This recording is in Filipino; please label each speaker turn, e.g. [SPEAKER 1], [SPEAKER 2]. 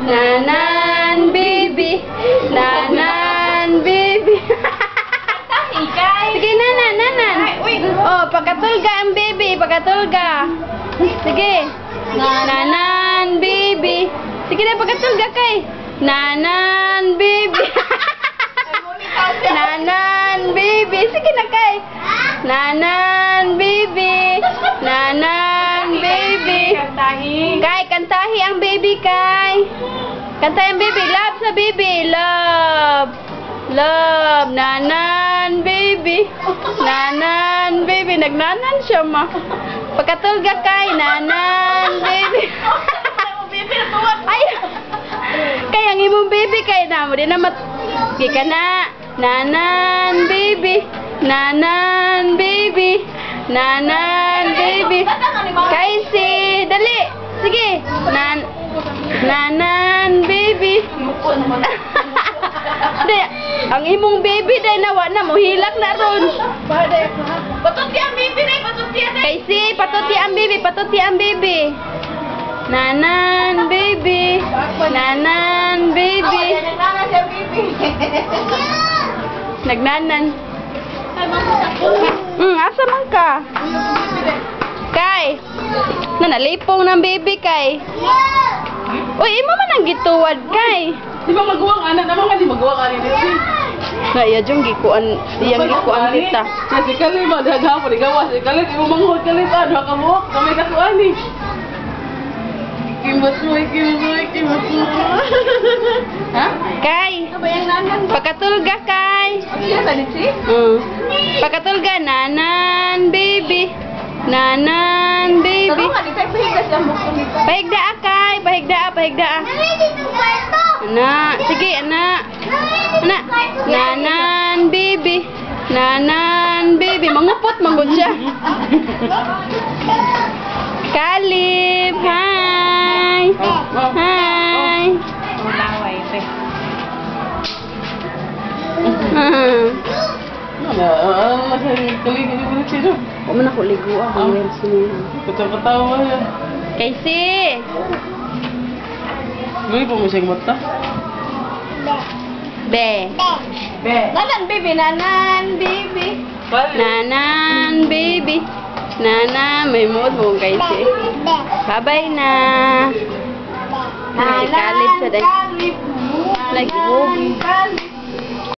[SPEAKER 1] Nanan, baby. Nanan, baby. Sige, nanan, nanan. Oh, pagkatulga ang baby. Pagkatulga. Sige. Nanan, baby. Sige na, pagkatulga kay. Nanan, baby. Nanan, baby. Sige na kay. Nanan, baby. Nanan, baby. Kay, kantahi ang baby, kay. Kantahi ang baby. Love sa baby. Love. Love. Nanan, baby. Nanan, baby. Nagnanan siya, ma. Pagkatulga kay. Nanan, baby. Ay. Kay, ang imong baby kay na mo. Di na Gika na. Nanan, baby. Nanan, baby. Nanan, baby. Kaisi, dali. Sige. Nanan, baby. Di, ang imong baby day nawa na mo hilak na ron.
[SPEAKER 2] Patuti ang baby na, patuti ang
[SPEAKER 1] Kaisi, patuti ang baby, patuti ang baby. Nanan, baby. Nanan, baby.
[SPEAKER 2] nagnanan siya baby.
[SPEAKER 1] Nagnanan. Asa man ka? Kay. Nanalipong ng baby kay. Uy, imo man ang gituwad kay.
[SPEAKER 2] Di ba magawang anak naman ka, di magawang anak dito.
[SPEAKER 1] Na iya jung gikuan, iyang gikuan kita.
[SPEAKER 2] Kasi kali ba daga po gawas, kali di mo manghod kali ta, do ka mo, kamay ka tuani. Kimot mo. Ha?
[SPEAKER 1] Kay.
[SPEAKER 2] Kabayang nanan.
[SPEAKER 1] Pagkatulga kay.
[SPEAKER 2] Iya tadi sih.
[SPEAKER 1] Pagkatulga nanan baby. Nanan baby.
[SPEAKER 2] Pero nga di tayo pahigas ang bukong dito.
[SPEAKER 1] Pahigda kay, pahigda. Anak, sige anak. Anak. Nanan baby. Nanan baby. Mangupot manggod siya. Kalib, hi. Hi. Huwag mo na ko ligo ang wheels niya.
[SPEAKER 2] Katawa yan.
[SPEAKER 1] Casey!
[SPEAKER 2] May po mo siyang mata?
[SPEAKER 1] Be.
[SPEAKER 2] Nanan, baby, nanan, baby.
[SPEAKER 1] Nanan, baby. Nanan, may mood mo Casey. Bye-bye na. Ay, kalib sa day. Like,